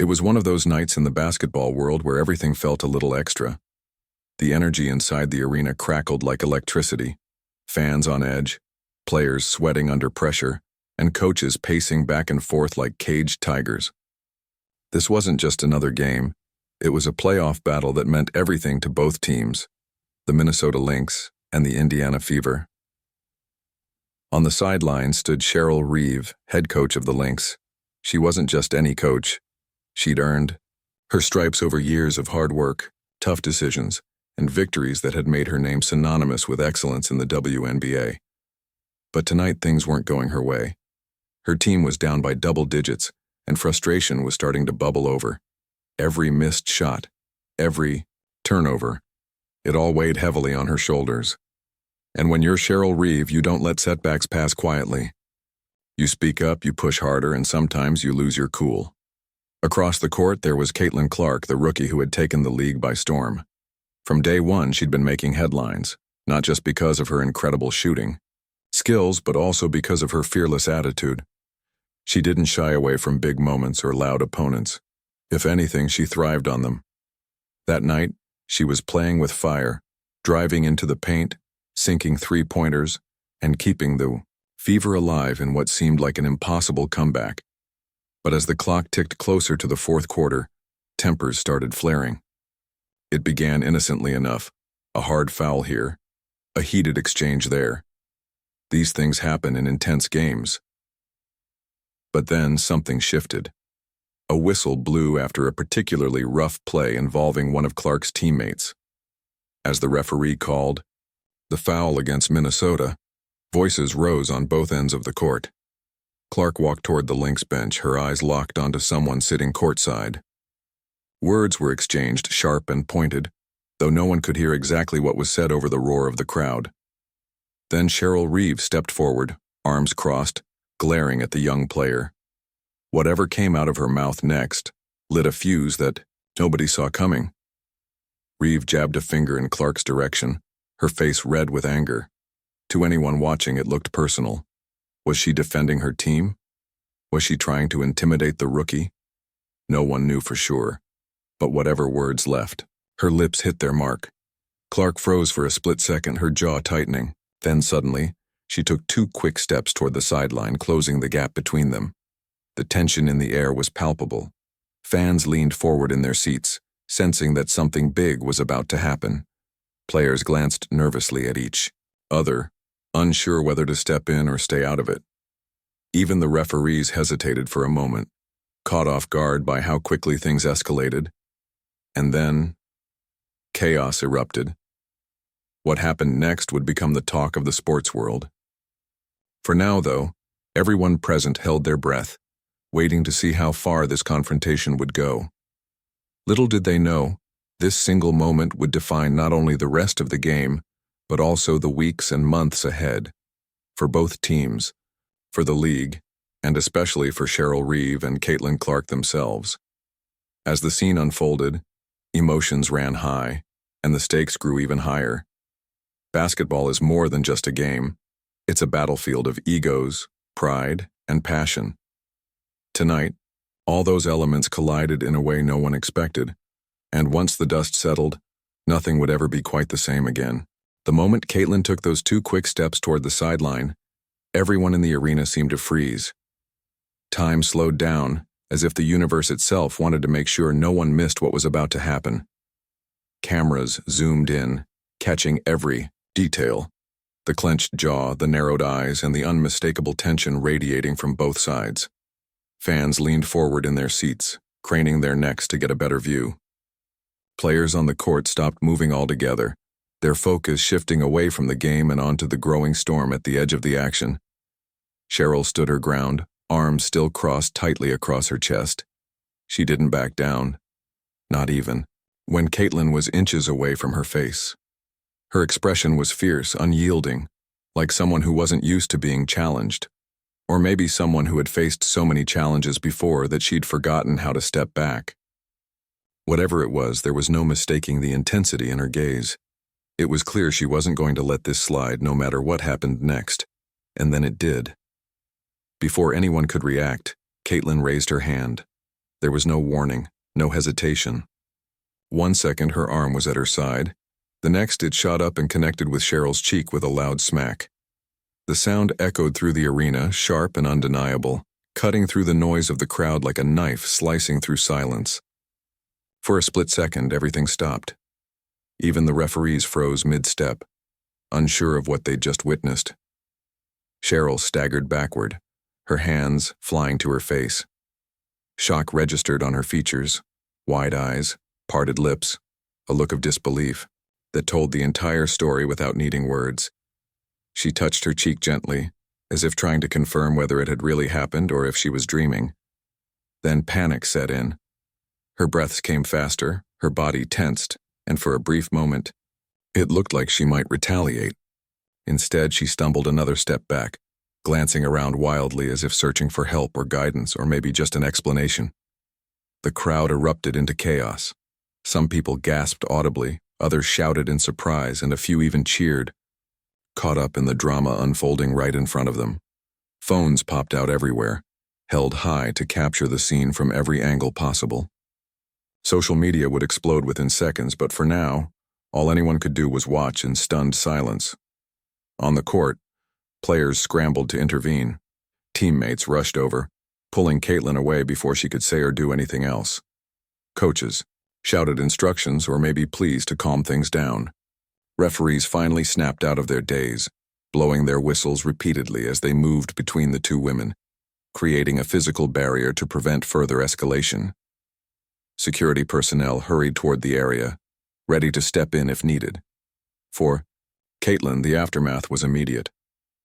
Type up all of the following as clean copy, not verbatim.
It was one of those nights in the basketball world where everything felt a little extra. The energy inside the arena crackled like electricity, fans on edge, players sweating under pressure, and coaches pacing back and forth like caged tigers. This wasn't just another game. It was a playoff battle that meant everything to both teams, the Minnesota Lynx and the Indiana Fever. On the sideline stood Cheryl Reeve, head coach of the Lynx. She wasn't just any coach. She'd earned her stripes over years of hard work, tough decisions, and victories that had made her name synonymous with excellence in the WNBA. But tonight things weren't going her way. Her team was down by double digits, and frustration was starting to bubble over. Every missed shot, every turnover, it all weighed heavily on her shoulders. And when you're Cheryl Reeve, you don't let setbacks pass quietly. You speak up, you push harder, and sometimes you lose your cool. Across the court, there was Caitlin Clark, the rookie who had taken the league by storm. From day one, she'd been making headlines, not just because of her incredible shooting skills, but also because of her fearless attitude. She didn't shy away from big moments or loud opponents. If anything, she thrived on them. That night, she was playing with fire, driving into the paint, sinking three-pointers, and keeping the Fever alive in what seemed like an impossible comeback. But as the clock ticked closer to the fourth quarter, tempers started flaring. It began innocently enough, a hard foul here, a heated exchange there. These things happen in intense games. But then something shifted. A whistle blew after a particularly rough play involving one of Clark's teammates. As the referee called the foul against Minnesota, voices rose on both ends of the court. Clark walked toward the Lynx bench, her eyes locked onto someone sitting courtside. Words were exchanged, sharp and pointed, though no one could hear exactly what was said over the roar of the crowd. Then Cheryl Reeve stepped forward, arms crossed, glaring at the young player. Whatever came out of her mouth next lit a fuse that nobody saw coming. Reeve jabbed a finger in Clark's direction, her face red with anger. To anyone watching, it looked personal. Was she defending her team? Was she trying to intimidate the rookie? No one knew for sure. But whatever words left, her lips hit their mark. Clark froze for a split second, her jaw tightening. Then suddenly, she took 2 quick steps toward the sideline, closing the gap between them. The tension in the air was palpable. Fans leaned forward in their seats, sensing that something big was about to happen. Players glanced nervously at each other, unsure whether to step in or stay out of it. Even the referees hesitated for a moment, caught off guard by how quickly things escalated. And then, chaos erupted. What happened next would become the talk of the sports world. For now, though, everyone present held their breath, waiting to see how far this confrontation would go. Little did they know, this single moment would define not only the rest of the game, but also the weeks and months ahead. For both teams, for the league, and especially for Cheryl Reeve and Caitlin Clark themselves. As the scene unfolded, emotions ran high, and the stakes grew even higher. Basketball is more than just a game. It's a battlefield of egos, pride, and passion. Tonight, all those elements collided in a way no one expected, and once the dust settled, nothing would ever be quite the same again. The moment Caitlin took those 2 quick steps toward the sideline, everyone in the arena seemed to freeze. Time slowed down, as if the universe itself wanted to make sure no one missed what was about to happen. Cameras zoomed in, catching every detail. The clenched jaw, the narrowed eyes, and the unmistakable tension radiating from both sides. Fans leaned forward in their seats, craning their necks to get a better view. Players on the court stopped moving altogether, their focus shifting away from the game and onto the growing storm at the edge of the action. Cheryl stood her ground, arms still crossed tightly across her chest. She didn't back down, not even when Caitlin was inches away from her face. Her expression was fierce, unyielding, like someone who wasn't used to being challenged, or maybe someone who had faced so many challenges before that she'd forgotten how to step back. Whatever it was, there was no mistaking the intensity in her gaze. It was clear she wasn't going to let this slide no matter what happened next, and then it did. Before anyone could react, Caitlin raised her hand. There was no warning, no hesitation. 1 second her arm was at her side. The next it shot up and connected with Cheryl's cheek with a loud smack. The sound echoed through the arena, sharp and undeniable, cutting through the noise of the crowd like a knife slicing through silence. For a split second, everything stopped. Even the referees froze mid-step, unsure of what they'd just witnessed. Cheryl staggered backward, her hands flying to her face. Shock registered on her features, wide eyes, parted lips, a look of disbelief that told the entire story without needing words. She touched her cheek gently, as if trying to confirm whether it had really happened or if she was dreaming. Then panic set in. Her breaths came faster, her body tensed, and for a brief moment, it looked like she might retaliate. Instead, she stumbled another step back, glancing around wildly as if searching for help or guidance or maybe just an explanation. The crowd erupted into chaos. Some people gasped audibly, others shouted in surprise, and a few even cheered, caught up in the drama unfolding right in front of them. Phones popped out everywhere, held high to capture the scene from every angle possible. Social media would explode within seconds, but for now, all anyone could do was watch in stunned silence. On the court, players scrambled to intervene. Teammates rushed over, pulling Caitlin away before she could say or do anything else. Coaches shouted instructions or maybe pleas to calm things down. Referees finally snapped out of their daze, blowing their whistles repeatedly as they moved between the two women, creating a physical barrier to prevent further escalation. Security personnel hurried toward the area, ready to step in if needed. For Caitlin, the aftermath was immediate.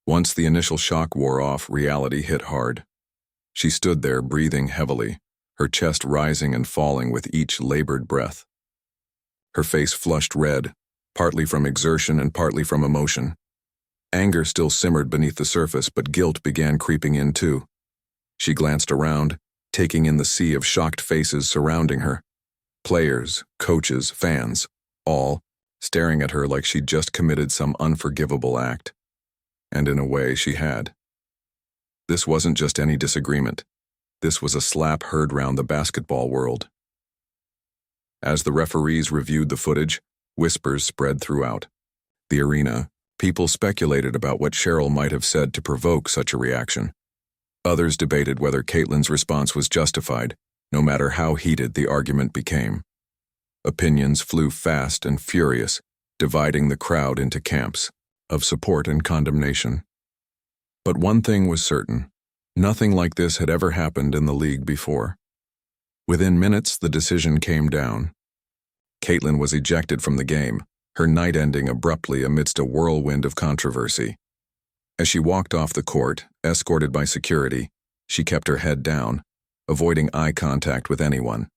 Once the initial shock wore off, reality hit hard. She stood there breathing heavily, her chest rising and falling with each labored breath. Her face flushed red, partly from exertion and partly from emotion. Anger still simmered beneath the surface, but guilt began creeping in too. She glanced around, taking in the sea of shocked faces surrounding her. Players, coaches, fans, all staring at her like she'd just committed some unforgivable act. And in a way, she had. This wasn't just any disagreement. This was a slap heard round the basketball world. As the referees reviewed the footage, whispers spread throughout the arena. People speculated about what Cheryl might have said to provoke such a reaction. Others debated whether Caitlin's response was justified, no matter how heated the argument became. Opinions flew fast and furious, dividing the crowd into camps of support and condemnation. But one thing was certain: nothing like this had ever happened in the league before. Within minutes, the decision came down. Caitlin was ejected from the game, her night ending abruptly amidst a whirlwind of controversy. As she walked off the court, escorted by security, she kept her head down, avoiding eye contact with anyone.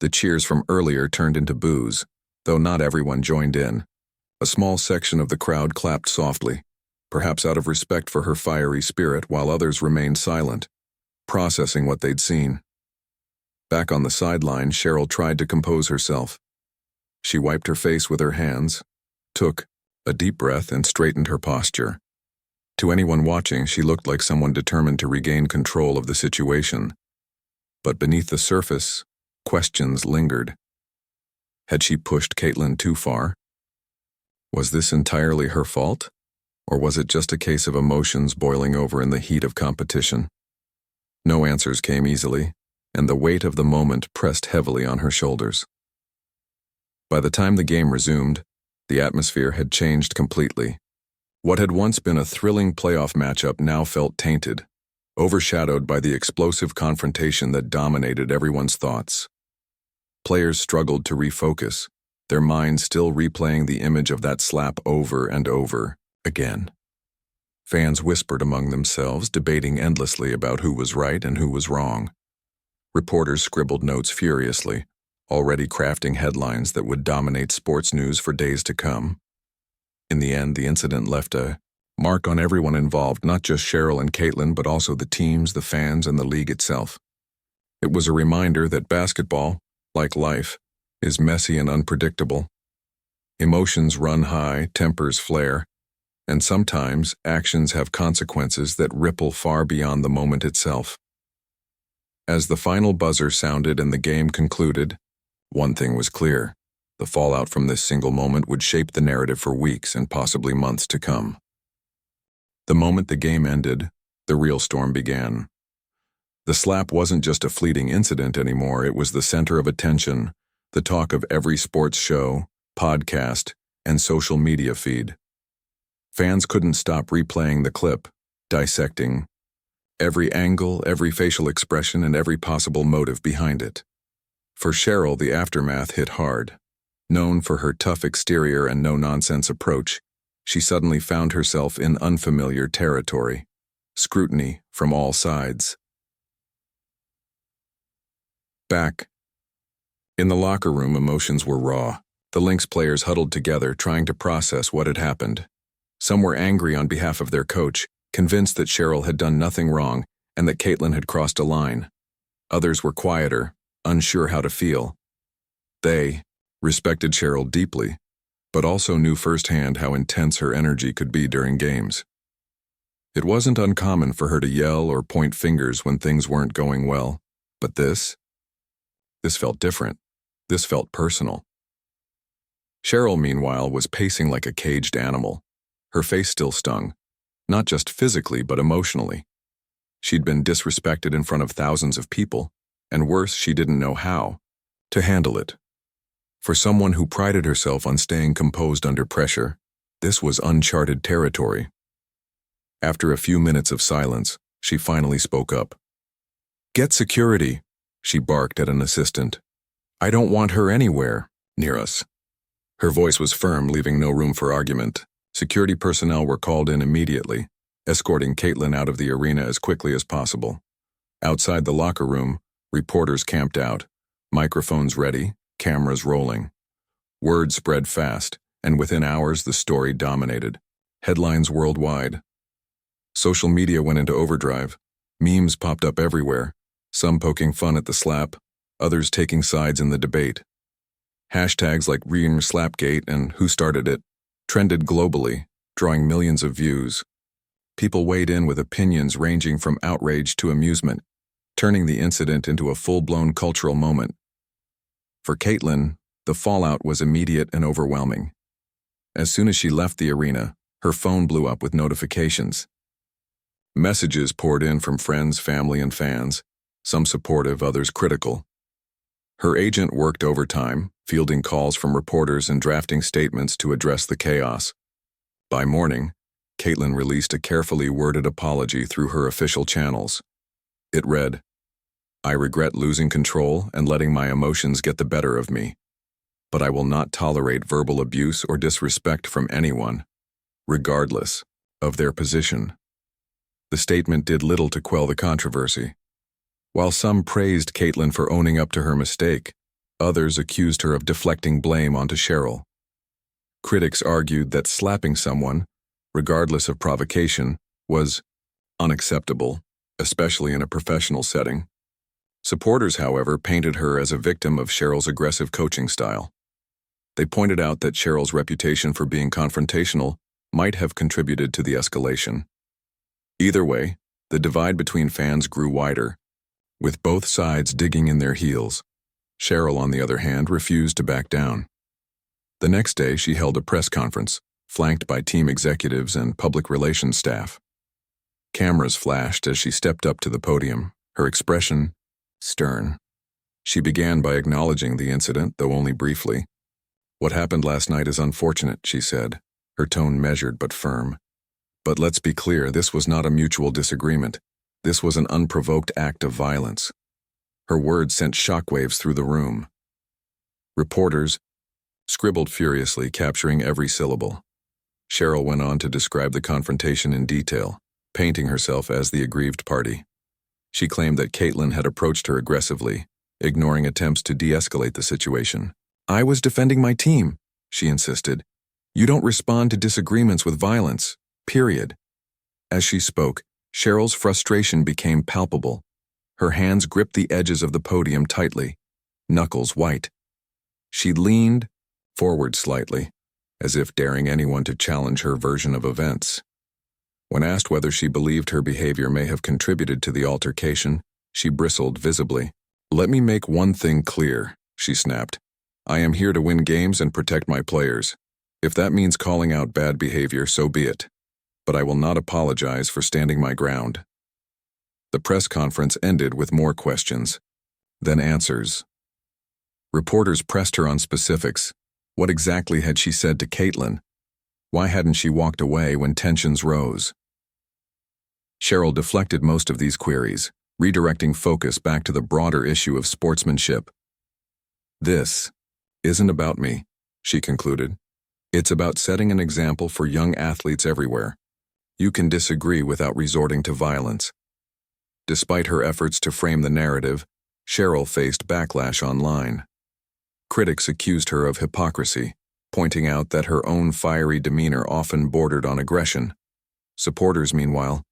The cheers from earlier turned into boos, though not everyone joined in. A small section of the crowd clapped softly, perhaps out of respect for her fiery spirit, while others remained silent, processing what they'd seen. Back on the sideline, Cheryl tried to compose herself. She wiped her face with her hands, took a deep breath, and straightened her posture. To anyone watching, she looked like someone determined to regain control of the situation. But beneath the surface, questions lingered. Had she pushed Caitlin too far? Was this entirely her fault? Or was it just a case of emotions boiling over in the heat of competition? No answers came easily, and the weight of the moment pressed heavily on her shoulders. By the time the game resumed, the atmosphere had changed completely. What had once been a thrilling playoff matchup now felt tainted, overshadowed by the explosive confrontation that dominated everyone's thoughts. Players struggled to refocus, their minds still replaying the image of that slap over and over again. Fans whispered among themselves, debating endlessly about who was right and who was wrong. Reporters scribbled notes furiously, already crafting headlines that would dominate sports news for days to come. In the end, the incident left a mark on everyone involved, not just Cheryl and Caitlin, but also the teams, the fans, and the league itself. It was a reminder that basketball, like life, is messy and unpredictable. Emotions run high, tempers flare, and sometimes actions have consequences that ripple far beyond the moment itself. As the final buzzer sounded and the game concluded, one thing was clear. The fallout from this single moment would shape the narrative for weeks and possibly months to come. The moment the game ended, the real storm began. The slap wasn't just a fleeting incident anymore, it was the center of attention, the talk of every sports show, podcast, and social media feed. Fans couldn't stop replaying the clip, dissecting every angle, every facial expression, and every possible motive behind it. For Cheryl, the aftermath hit hard. Known for her tough exterior and no-nonsense approach, she suddenly found herself in unfamiliar territory, scrutiny from all sides. Back. In the locker room, emotions were raw. The Lynx players huddled together, trying to process what had happened. Some were angry on behalf of their coach, convinced that Cheryl had done nothing wrong and that Caitlin had crossed a line. Others were quieter, unsure how to feel. They respected Cheryl deeply, but also knew firsthand how intense her energy could be during games. It wasn't uncommon for her to yell or point fingers when things weren't going well, but this felt different. This felt personal. Cheryl, meanwhile, was pacing like a caged animal. Her face still stung, not just physically but emotionally. She'd been disrespected in front of thousands of people, and worse, she didn't know how to handle it. For someone who prided herself on staying composed under pressure, this was uncharted territory. After a few minutes of silence, she finally spoke up. "Get security," she barked at an assistant. "I don't want her anywhere near us." Her voice was firm, leaving no room for argument. Security personnel were called in immediately, escorting Caitlin out of the arena as quickly as possible. Outside the locker room, reporters camped out, microphones ready, cameras rolling. Word spread fast, and within hours the story dominated. Headlines worldwide. Social media went into overdrive. Memes popped up everywhere, some poking fun at the slap, others taking sides in the debate. Hashtags like #Slapgate and "Who Started It" trended globally, drawing millions of views. People weighed in with opinions ranging from outrage to amusement, turning the incident into a full-blown cultural moment. For Caitlin, the fallout was immediate and overwhelming. As soon as she left the arena, her phone blew up with notifications. Messages poured in from friends, family, and fans, some supportive, others critical. Her agent worked overtime, fielding calls from reporters and drafting statements to address the chaos. By morning, Caitlin released a carefully worded apology through her official channels. It read, "I regret losing control and letting my emotions get the better of me, but I will not tolerate verbal abuse or disrespect from anyone, regardless of their position." The statement did little to quell the controversy. While some praised Caitlin for owning up to her mistake, others accused her of deflecting blame onto Cheryl. Critics argued that slapping someone, regardless of provocation, was unacceptable, especially in a professional setting. Supporters, however, painted her as a victim of Cheryl's aggressive coaching style. They pointed out that Cheryl's reputation for being confrontational might have contributed to the escalation. Either way, the divide between fans grew wider, with both sides digging in their heels. Cheryl, on the other hand, refused to back down. The next day, she held a press conference, flanked by team executives and public relations staff. Cameras flashed as she stepped up to the podium, her expression stern. She began by acknowledging the incident, though only briefly. "What happened last night is unfortunate," she said, her tone measured but firm. "But let's be clear, this was not a mutual disagreement. This was an unprovoked act of violence." Her words sent shockwaves through the room. Reporters scribbled furiously, capturing every syllable. Cheryl went on to describe the confrontation in detail, painting herself as the aggrieved party. She claimed that Caitlin had approached her aggressively, ignoring attempts to de-escalate the situation. "I was defending my team," she insisted. "You don't respond to disagreements with violence, period." As she spoke, Cheryl's frustration became palpable. Her hands gripped the edges of the podium tightly, knuckles white. She leaned forward slightly, as if daring anyone to challenge her version of events. When asked whether she believed her behavior may have contributed to the altercation, She bristled visibly. "Let me make one thing clear," she snapped. "I am here to win games and protect my players. If that means calling out bad behavior, so be it. But I will not apologize for standing my ground." The press conference ended with more questions, then answers. Reporters pressed her on specifics. What exactly had she said to Caitlin? Why hadn't she walked away when tensions rose? Cheryl deflected most of these queries, redirecting focus back to the broader issue of sportsmanship. "This isn't about me," she concluded. "It's about setting an example for young athletes everywhere. You can disagree without resorting to violence." Despite her efforts to frame the narrative, Cheryl faced backlash online. Critics accused her of hypocrisy, pointing out that her own fiery demeanor often bordered on aggression. Supporters, meanwhile,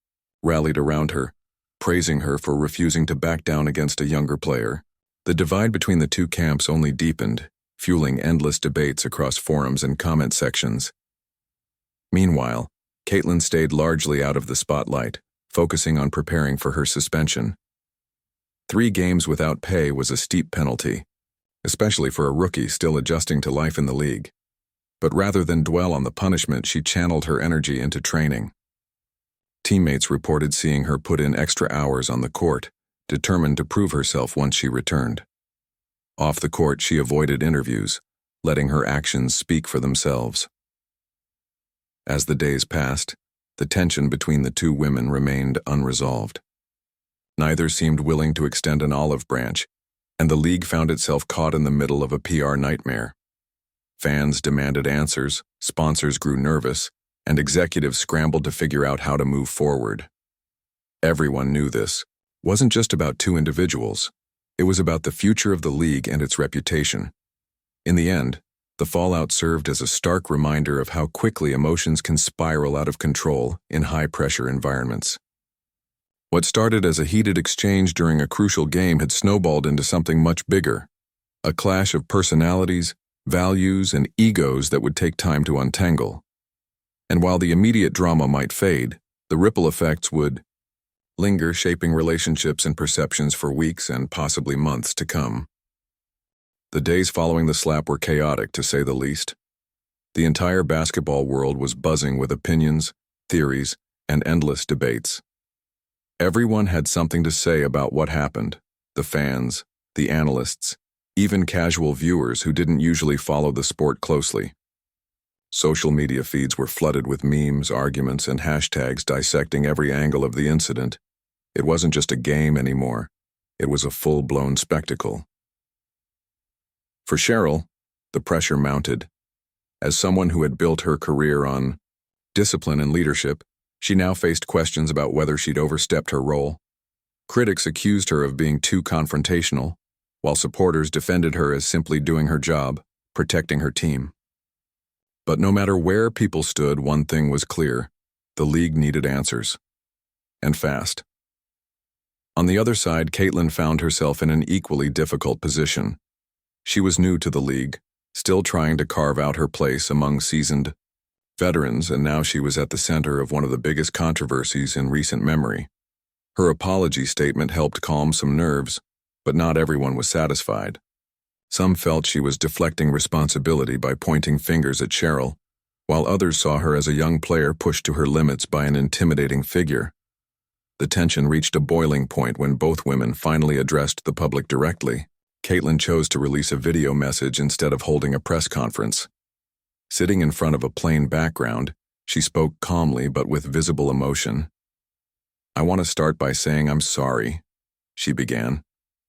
rallied around her, praising her for refusing to back down against a younger player. The divide between the two camps only deepened, fueling endless debates across forums and comment sections. Meanwhile, Caitlin stayed largely out of the spotlight, focusing on preparing for her suspension. 3 games without pay was a steep penalty, especially for a rookie still adjusting to life in the league. But rather than dwell on the punishment, she channeled her energy into training. Teammates reported seeing her put in extra hours on the court, determined to prove herself once she returned. Off the court, she avoided interviews, letting her actions speak for themselves. As the days passed, the tension between the two women remained unresolved. Neither seemed willing to extend an olive branch, and the league found itself caught in the middle of a PR nightmare. Fans demanded answers, sponsors grew nervous, and executives scrambled to figure out how to move forward. Everyone knew this wasn't just about 2 individuals. It was about the future of the league and its reputation. In the end, the fallout served as a stark reminder of how quickly emotions can spiral out of control in high-pressure environments. What started as a heated exchange during a crucial game had snowballed into something much bigger, a clash of personalities, values, and egos that would take time to untangle. And while the immediate drama might fade, the ripple effects would linger, shaping relationships and perceptions for weeks and possibly months to come. The days following the slap were chaotic, to say the least. The entire basketball world was buzzing with opinions, theories, and endless debates. Everyone had something to say about what happened: the fans, the analysts, even casual viewers who didn't usually follow the sport closely. Social media feeds were flooded with memes, arguments, and hashtags dissecting every angle of the incident. It wasn't just a game anymore. It was a full-blown spectacle. For Cheryl, the pressure mounted. As someone who had built her career on discipline and leadership, she now faced questions about whether she'd overstepped her role. Critics accused her of being too confrontational, while supporters defended her as simply doing her job, protecting her team. But no matter where people stood, one thing was clear: the league needed answers. And fast. On the other side, Caitlin found herself in an equally difficult position. She was new to the league, still trying to carve out her place among seasoned veterans, and now she was at the center of one of the biggest controversies in recent memory. Her apology statement helped calm some nerves, but not everyone was satisfied. Some felt she was deflecting responsibility by pointing fingers at Cheryl, while others saw her as a young player pushed to her limits by an intimidating figure. The tension reached a boiling point when both women finally addressed the public directly. Caitlin chose to release a video message instead of holding a press conference. Sitting in front of a plain background, she spoke calmly but with visible emotion. "I want to start by saying I'm sorry," she began,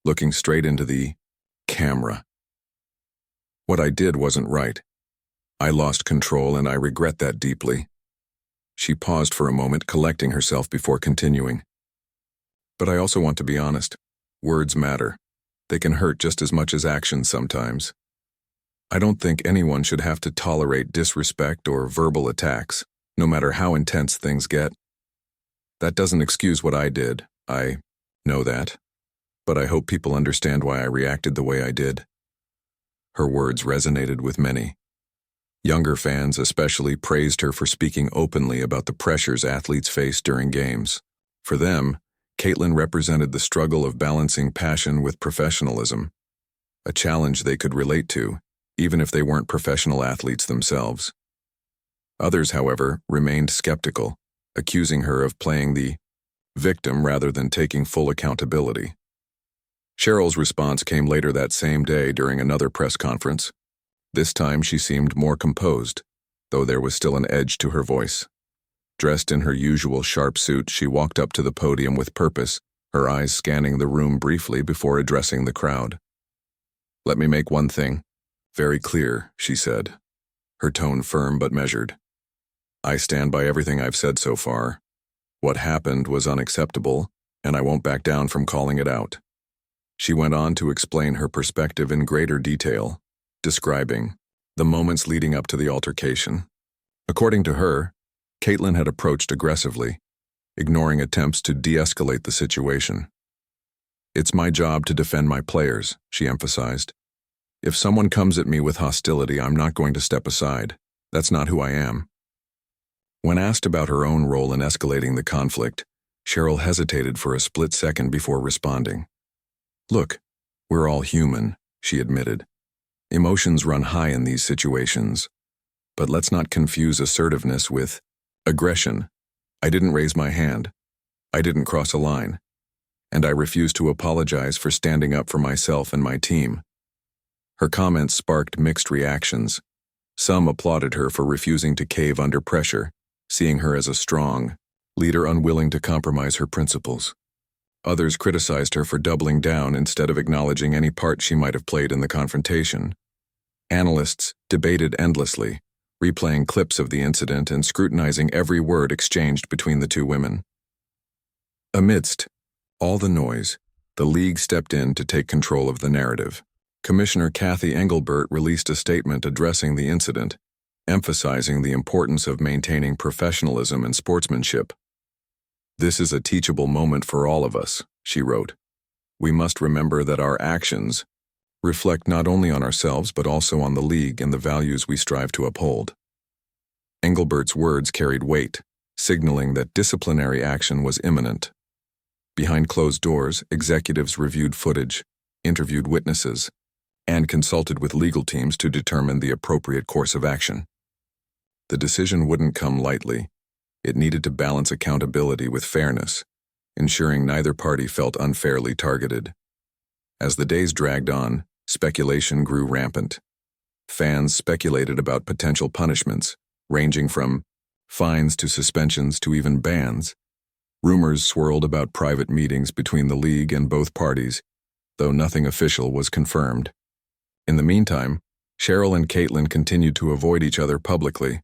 looking straight into the camera. "What I did wasn't right. I lost control and I regret that deeply." She paused for a moment, collecting herself before continuing. "But I also want to be honest. Words matter. They can hurt just as much as actions sometimes. I don't think anyone should have to tolerate disrespect or verbal attacks, no matter how intense things get. That doesn't excuse what I did. I know that. But I hope people understand why I reacted the way I did." Her words resonated with many. Younger fans especially praised her for speaking openly about the pressures athletes face during games. For them, Caitlin represented the struggle of balancing passion with professionalism, a challenge they could relate to, even if they weren't professional athletes themselves. Others, however, remained skeptical, accusing her of playing the victim rather than taking full accountability. Cheryl's response came later that same day during another press conference. This time she seemed more composed, though there was still an edge to her voice. Dressed in her usual sharp suit, she walked up to the podium with purpose, her eyes scanning the room briefly before addressing the crowd. "Let me make one thing very clear," she said, her tone firm but measured. "I stand by everything I've said so far. What happened was unacceptable, and I won't back down from calling it out." She went on to explain her perspective in greater detail, describing the moments leading up to the altercation. According to her, Caitlin had approached aggressively, ignoring attempts to de-escalate the situation. "It's my job to defend my players," she emphasized. "If someone comes at me with hostility, I'm not going to step aside. That's not who I am." When asked about her own role in escalating the conflict, Cheryl hesitated for a split second before responding. "Look, we're all human," she admitted. "Emotions run high in these situations. But let's not confuse assertiveness with aggression. I didn't raise my hand. I didn't cross a line. And I refuse to apologize for standing up for myself and my team." Her comments sparked mixed reactions. Some applauded her for refusing to cave under pressure, seeing her as a strong leader unwilling to compromise her principles. Others criticized her for doubling down instead of acknowledging any part she might have played in the confrontation. Analysts debated endlessly, replaying clips of the incident and scrutinizing every word exchanged between the two women. Amidst all the noise, the league stepped in to take control of the narrative. Commissioner Kathy Engelbert released a statement addressing the incident, emphasizing the importance of maintaining professionalism and sportsmanship. "This is a teachable moment for all of us," she wrote. "We must remember that our actions reflect not only on ourselves but also on the league and the values we strive to uphold." Engelbert's words carried weight, signaling that disciplinary action was imminent. Behind closed doors, executives reviewed footage, interviewed witnesses, and consulted with legal teams to determine the appropriate course of action. The decision wouldn't come lightly. It needed to balance accountability with fairness, ensuring neither party felt unfairly targeted. As the days dragged on, speculation grew rampant. Fans speculated about potential punishments, ranging from fines to suspensions to even bans. Rumors swirled about private meetings between the league and both parties, though nothing official was confirmed. In the meantime, Cheryl and Caitlin continued to avoid each other publicly,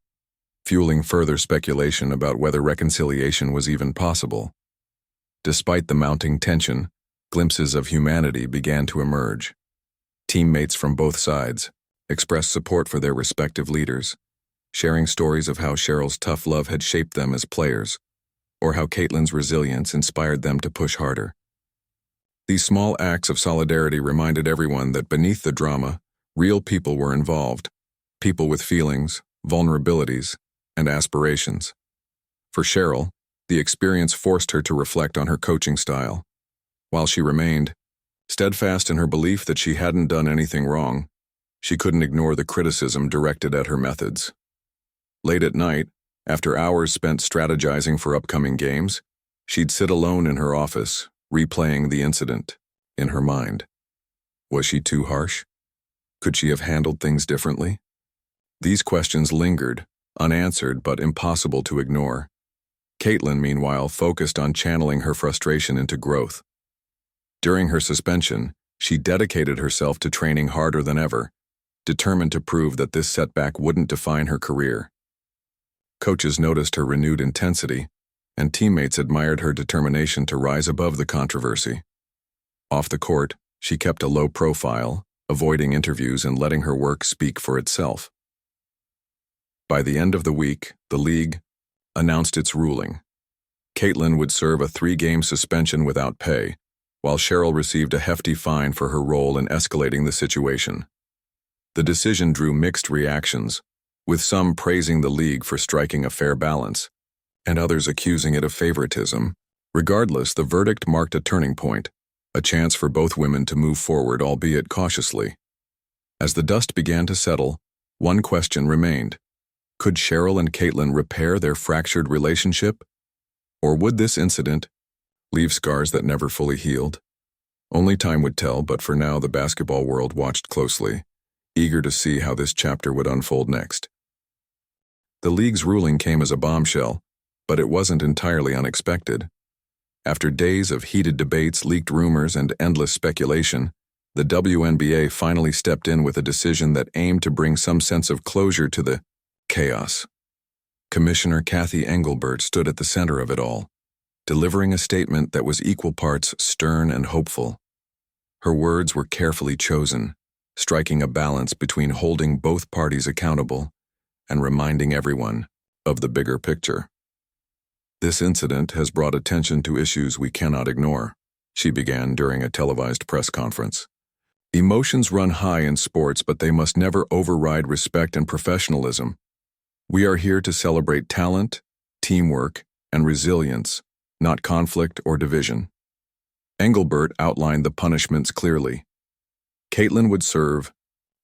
fueling further speculation about whether reconciliation was even possible. Despite the mounting tension, glimpses of humanity began to emerge. Teammates from both sides expressed support for their respective leaders, sharing stories of how Cheryl's tough love had shaped them as players, or how Caitlin's resilience inspired them to push harder. These small acts of solidarity reminded everyone that beneath the drama, real people were involved, people with feelings, vulnerabilities, and aspirations. For Cheryl, the experience forced her to reflect on her coaching style. While she remained steadfast in her belief that she hadn't done anything wrong, she couldn't ignore the criticism directed at her methods. Late at night, after hours spent strategizing for upcoming games, she'd sit alone in her office, replaying the incident in her mind. Was she too harsh? Could she have handled things differently? These questions lingered, unanswered but impossible to ignore. Caitlin, meanwhile, focused on channeling her frustration into growth. During her suspension, she dedicated herself to training harder than ever, determined to prove that this setback wouldn't define her career. Coaches noticed her renewed intensity, and teammates admired her determination to rise above the controversy. Off the court, she kept a low profile, avoiding interviews and letting her work speak for itself. By the end of the week, the league announced its ruling. Caitlin would serve a 3-game suspension without pay, while Cheryl received a hefty fine for her role in escalating the situation. The decision drew mixed reactions, with some praising the league for striking a fair balance, and others accusing it of favoritism, Regardless, the verdict marked a turning point, a chance for both women to move forward, albeit cautiously. As the dust began to settle, one question remained. Could Cheryl and Caitlin repair their fractured relationship? Or would this incident leave scars that never fully healed? Only time would tell, but for now the basketball world watched closely, eager to see how this chapter would unfold next. The league's ruling came as a bombshell, but it wasn't entirely unexpected. After days of heated debates, leaked rumors, and endless speculation, the WNBA finally stepped in with a decision that aimed to bring some sense of closure to the chaos. Commissioner Cathy Engelbert stood at the center of it all, delivering a statement that was equal parts stern and hopeful. Her words were carefully chosen, striking a balance between holding both parties accountable and reminding everyone of the bigger picture. This incident has brought attention to issues we cannot ignore, she began during a televised press conference. Emotions run high in sports, but they must never override respect and professionalism. We are here to celebrate talent, teamwork, and resilience, not conflict or division. Engelbert outlined the punishments clearly. Caitlin would serve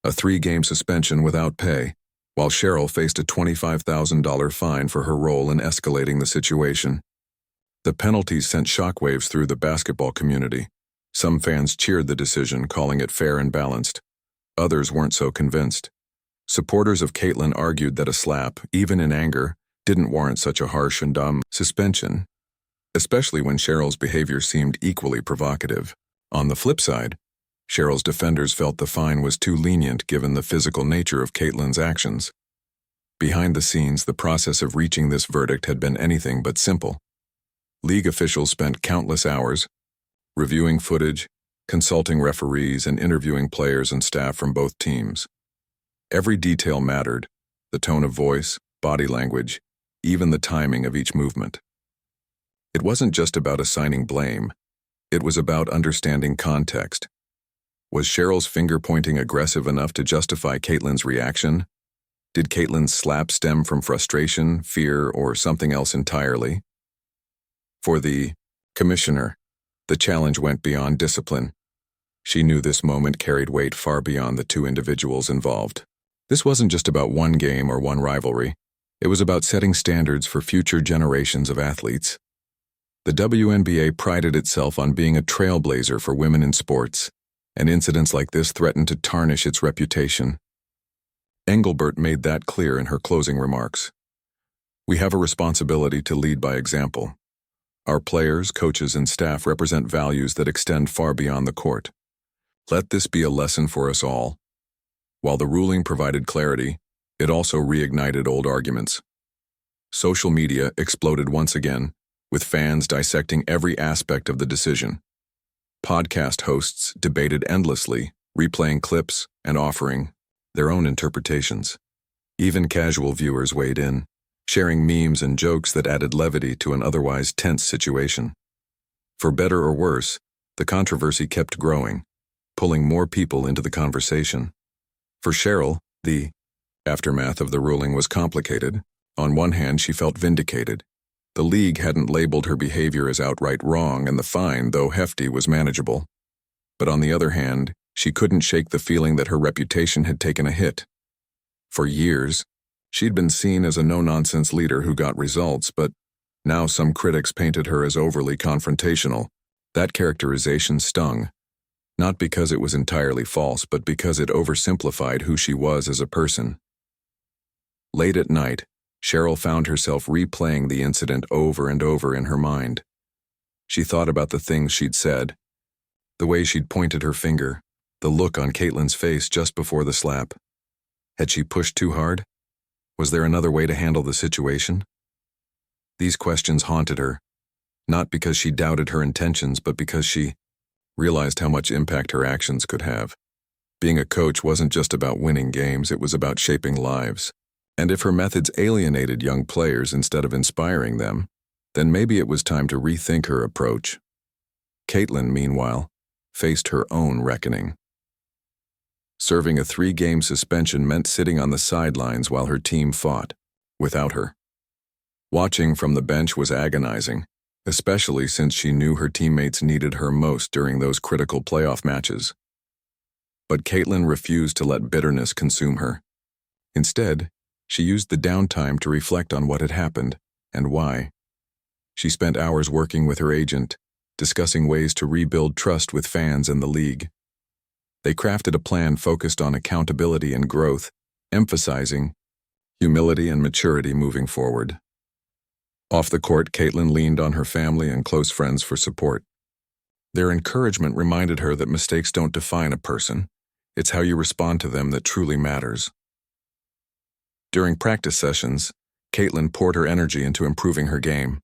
a 3-game suspension without pay, while Cheryl faced a $25,000 fine for her role in escalating the situation. The penalties sent shockwaves through the basketball community. Some fans cheered the decision, calling it fair and balanced. Others weren't so convinced. Supporters of Caitlin argued that a slap, even in anger, didn't warrant such a harsh and dumb suspension, especially when Cheryl's behavior seemed equally provocative. On the flip side, Cheryl's defenders felt the fine was too lenient given the physical nature of Caitlin's actions. Behind the scenes, the process of reaching this verdict had been anything but simple. League officials spent countless hours reviewing footage, consulting referees, and interviewing players and staff from both teams. Every detail mattered: the tone of voice, body language, even the timing of each movement. It wasn't just about assigning blame. It was about understanding context. Was Cheryl's finger-pointing aggressive enough to justify Caitlin's reaction? Did Caitlin's slap stem from frustration, fear, or something else entirely? For the commissioner, the challenge went beyond discipline. She knew this moment carried weight far beyond the two individuals involved. This wasn't just about one game or one rivalry. It was about setting standards for future generations of athletes. The WNBA prided itself on being a trailblazer for women in sports, and incidents like this threatened to tarnish its reputation. Engelbert made that clear in her closing remarks. We have a responsibility to lead by example. Our players, coaches, and staff represent values that extend far beyond the court. Let this be a lesson for us all. While the ruling provided clarity, it also reignited old arguments. Social media exploded once again, with fans dissecting every aspect of the decision. Podcast hosts debated endlessly, replaying clips and offering their own interpretations. Even casual viewers weighed in, sharing memes and jokes that added levity to an otherwise tense situation. For better or worse, the controversy kept growing, pulling more people into the conversation. For Cheryl, the aftermath of the ruling was complicated. On one hand, she felt vindicated. The league hadn't labeled her behavior as outright wrong, and the fine, though hefty, was manageable. But on the other hand, she couldn't shake the feeling that her reputation had taken a hit. For years, she'd been seen as a no-nonsense leader who got results, but now some critics painted her as overly confrontational. That characterization stung, not because it was entirely false, but because it oversimplified who she was as a person. Late at night, Cheryl found herself replaying the incident over and over in her mind. She thought about the things she'd said, the way she'd pointed her finger, the look on Caitlin's face just before the slap. Had she pushed too hard? Was there another way to handle the situation? These questions haunted her, not because she doubted her intentions, but because she realized how much impact her actions could have. Being a coach wasn't just about winning games, it was about shaping lives. And if her methods alienated young players instead of inspiring them, then maybe it was time to rethink her approach. Caitlin, meanwhile, faced her own reckoning. Serving a 3-game suspension meant sitting on the sidelines while her team fought, without her. Watching from the bench was agonizing, especially since she knew her teammates needed her most during those critical playoff matches. But Caitlin refused to let bitterness consume her. Instead, she used the downtime to reflect on what had happened and why. She spent hours working with her agent, discussing ways to rebuild trust with fans and the league. They crafted a plan focused on accountability and growth, emphasizing humility and maturity moving forward. Off the court, Caitlin leaned on her family and close friends for support. Their encouragement reminded her that mistakes don't define a person. It's how you respond to them that truly matters. During practice sessions, Caitlin poured her energy into improving her game.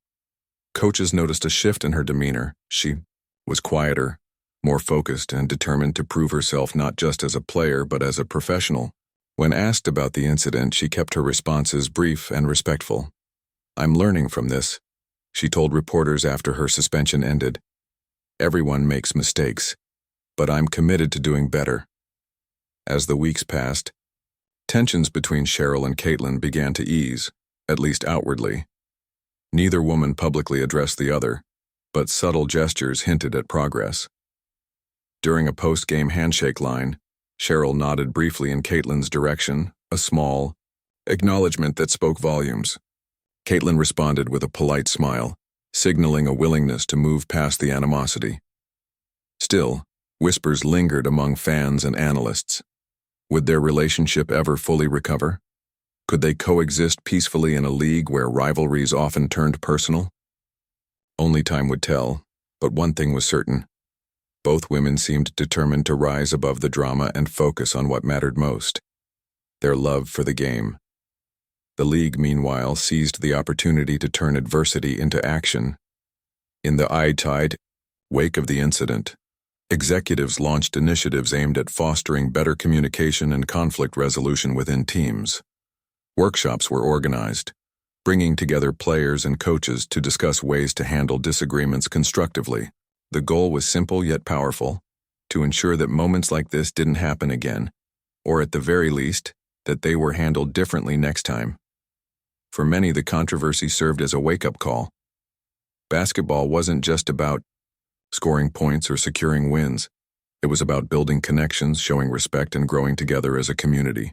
Coaches noticed a shift in her demeanor. She was quieter, more focused, and determined to prove herself not just as a player but as a professional. When asked about the incident, she kept her responses brief and respectful. "I'm learning from this," she told reporters after her suspension ended. "Everyone makes mistakes, but I'm committed to doing better." As the weeks passed, tensions between Cheryl and Caitlin began to ease, at least outwardly. Neither woman publicly addressed the other, but subtle gestures hinted at progress. During a post-game handshake line, Cheryl nodded briefly in Caitlin's direction, a small acknowledgement that spoke volumes. Caitlin responded with a polite smile, signaling a willingness to move past the animosity. Still, whispers lingered among fans and analysts. Would their relationship ever fully recover? Could they coexist peacefully in a league where rivalries often turned personal? Only time would tell, but one thing was certain. Both women seemed determined to rise above the drama and focus on what mattered most: their love for the game. The league, meanwhile, seized the opportunity to turn adversity into action. In the tide wake of the incident, executives launched initiatives aimed at fostering better communication and conflict resolution within teams. Workshops were organized, bringing together players and coaches to discuss ways to handle disagreements constructively. The goal was simple yet powerful: to ensure that moments like this didn't happen again, or at the very least, that they were handled differently next time. For many, the controversy served as a wake-up call. Basketball wasn't just about scoring points or securing wins. It was about building connections, showing respect, and growing together as a community.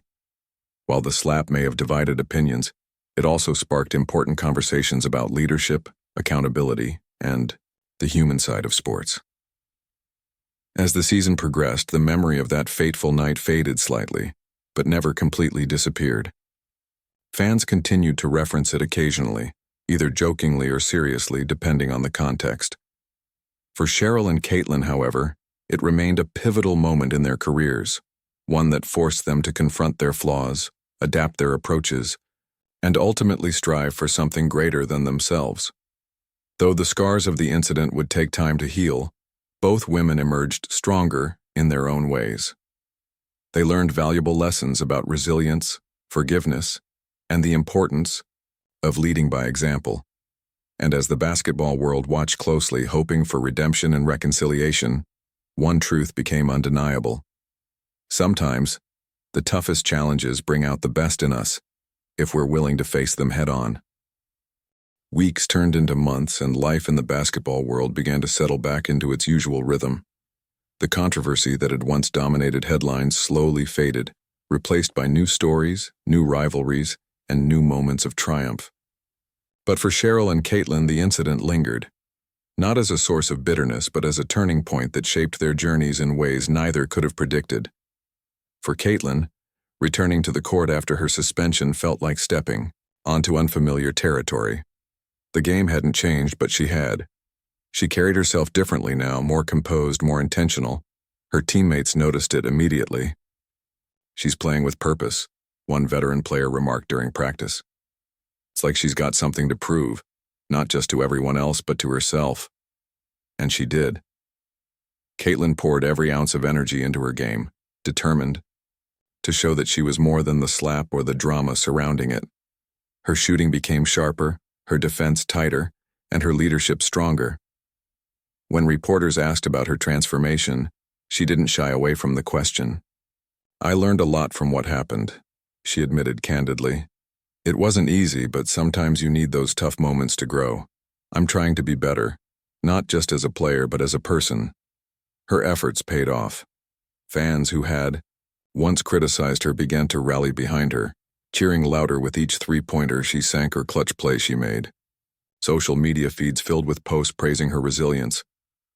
While the slap may have divided opinions, it also sparked important conversations about leadership, accountability, and the human side of sports. As the season progressed, the memory of that fateful night faded slightly, but never completely disappeared. Fans continued to reference it occasionally, either jokingly or seriously, depending on the context. For Cheryl and Caitlin, however, it remained a pivotal moment in their careers, one that forced them to confront their flaws, adapt their approaches, and ultimately strive for something greater than themselves. Though the scars of the incident would take time to heal, both women emerged stronger in their own ways. They learned valuable lessons about resilience, forgiveness, and the importance of leading by example. And as the basketball world watched closely, hoping for redemption and reconciliation, one truth became undeniable. Sometimes, the toughest challenges bring out the best in us, if we're willing to face them head-on. Weeks turned into months, and life in the basketball world began to settle back into its usual rhythm. The controversy that had once dominated headlines slowly faded, replaced by new stories, new rivalries, and new moments of triumph. But for Cheryl and Caitlin, the incident lingered, not as a source of bitterness, but as a turning point that shaped their journeys in ways neither could have predicted. For Caitlin, returning to the court after her suspension felt like stepping onto unfamiliar territory. The game hadn't changed, but she had. She carried herself differently now, more composed, more intentional. Her teammates noticed it immediately. "She's playing with purpose," one veteran player remarked during practice. "It's like she's got something to prove, not just to everyone else, but to herself." And she did. Caitlin poured every ounce of energy into her game, determined to show that she was more than the slap or the drama surrounding it. Her shooting became sharper, her defense tighter, and her leadership stronger. When reporters asked about her transformation, she didn't shy away from the question. "I learned a lot from what happened," she admitted candidly. "It wasn't easy, but sometimes you need those tough moments to grow." I'm trying to be better, not just as a player but as a person. Her efforts paid off. Fans who had once criticized her began to rally behind her, cheering louder with each three-pointer she sank or clutch play she made. Social media feeds filled with posts praising her resilience,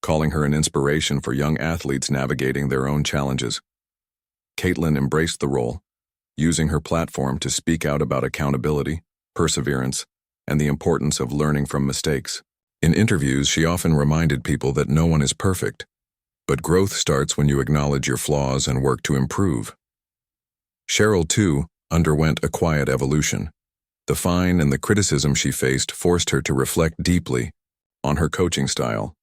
calling her an inspiration for young athletes navigating their own challenges. Caitlin embraced the role, using her platform to speak out about accountability, perseverance, and the importance of learning from mistakes. In interviews, she often reminded people that no one is perfect, but growth starts when you acknowledge your flaws and work to improve. Cheryl, too, underwent a quiet evolution. The fine and the criticism she faced forced her to reflect deeply on her coaching style.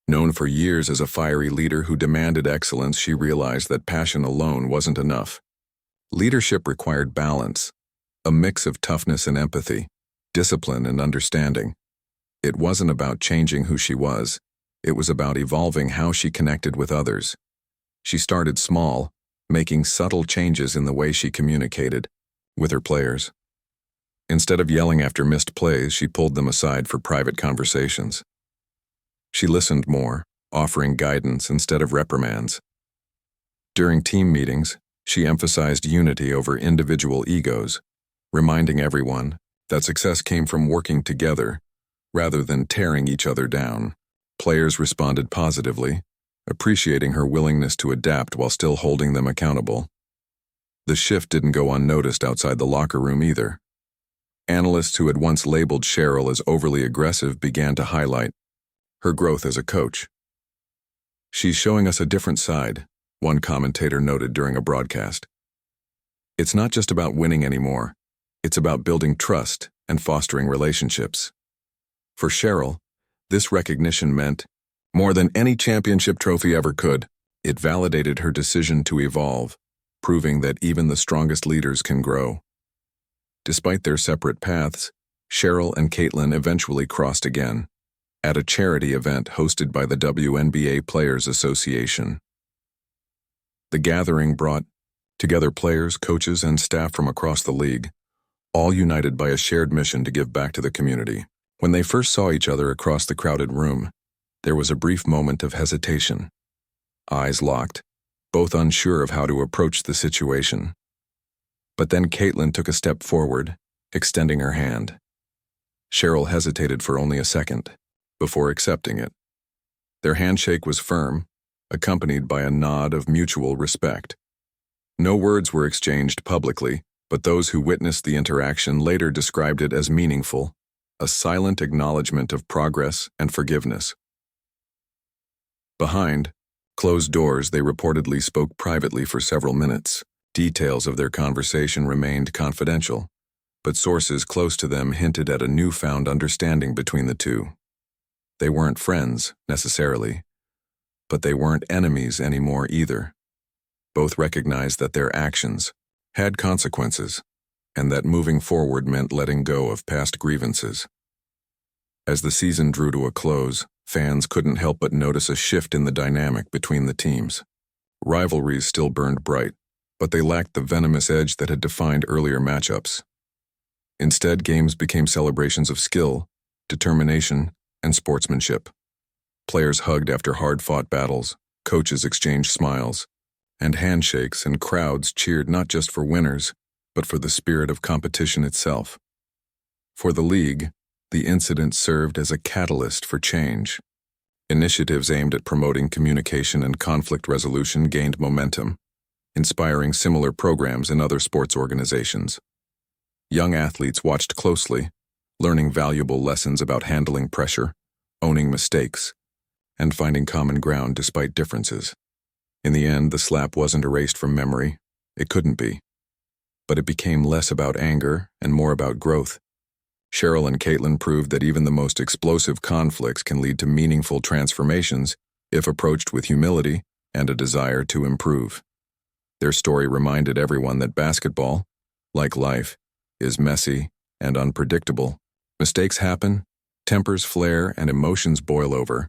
Known for years as a fiery leader who demanded excellence, she realized that passion alone wasn't enough. Leadership required balance, a mix of toughness and empathy, discipline and understanding. It wasn't about changing who she was. It was about evolving how she connected with others. She started small, making subtle changes in the way she communicated with her players. Instead of yelling after missed plays, she pulled them aside for private conversations. She listened more, offering guidance instead of reprimands. During team meetings, she emphasized unity over individual egos, reminding everyone that success came from working together rather than tearing each other down. Players responded positively, appreciating her willingness to adapt while still holding them accountable. The shift didn't go unnoticed outside the locker room either. Analysts who had once labeled Cheryl as overly aggressive began to highlight her growth as a coach. "She's showing us a different side," one commentator noted during a broadcast. "It's not just about winning anymore. It's about building trust and fostering relationships." For Cheryl, this recognition meant more than any championship trophy ever could. It validated her decision to evolve, proving that even the strongest leaders can grow. Despite their separate paths, Cheryl and Caitlin eventually crossed again, at a charity event hosted by the WNBA Players Association. The gathering brought together players, coaches, and staff from across the league, all united by a shared mission to give back to the community. When they first saw each other across the crowded room, there was a brief moment of hesitation. Eyes locked, both unsure of how to approach the situation. But then Caitlin took a step forward, extending her hand. Cheryl hesitated for only a second, before accepting it. Their handshake was firm, accompanied by a nod of mutual respect. No words were exchanged publicly, but those who witnessed the interaction later described it as meaningful, a silent acknowledgement of progress and forgiveness. Behind closed doors, they reportedly spoke privately for several minutes. Details of their conversation remained confidential, but sources close to them hinted at a newfound understanding between the two. They weren't friends, necessarily, but they weren't enemies anymore either. Both recognized that their actions had consequences, and that moving forward meant letting go of past grievances. As the season drew to a close, fans couldn't help but notice a shift in the dynamic between the teams. Rivalries still burned bright, but they lacked the venomous edge that had defined earlier matchups. Instead, games became celebrations of skill, determination, and sportsmanship. Players hugged after hard-fought battles, coaches exchanged smiles, and handshakes, and crowds cheered not just for winners, but for the spirit of competition itself. For the league, the incident served as a catalyst for change. Initiatives aimed at promoting communication and conflict resolution gained momentum, inspiring similar programs in other sports organizations. Young athletes watched closely, learning valuable lessons about handling pressure, owning mistakes, and finding common ground despite differences. In the end, the slap wasn't erased from memory. It couldn't be. But it became less about anger and more about growth. Cheryl and Caitlin proved that even the most explosive conflicts can lead to meaningful transformations if approached with humility and a desire to improve. Their story reminded everyone that basketball, like life, is messy and unpredictable. Mistakes happen, tempers flare, and emotions boil over.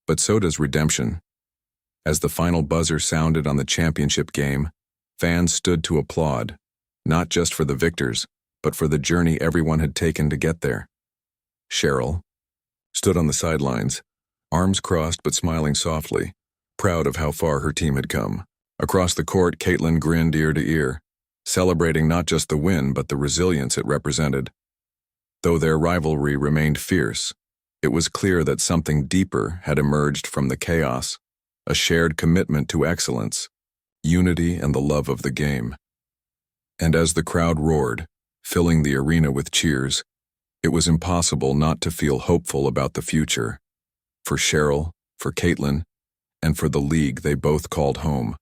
But so does redemption. As the final buzzer sounded on the championship game, fans stood to applaud, not just for the victors, but for the journey everyone had taken to get there. Cheryl, stood on the sidelines, arms crossed but smiling softly, proud of how far her team had come. Across the court, Caitlin grinned ear to ear, celebrating not just the win but the resilience it represented. Though their rivalry remained fierce, it was clear that something deeper had emerged from the chaos, a shared commitment to excellence, unity, and the love of the game. And as the crowd roared, filling the arena with cheers, it was impossible not to feel hopeful about the future, for Cheryl, for Caitlin, and for the league they both called home.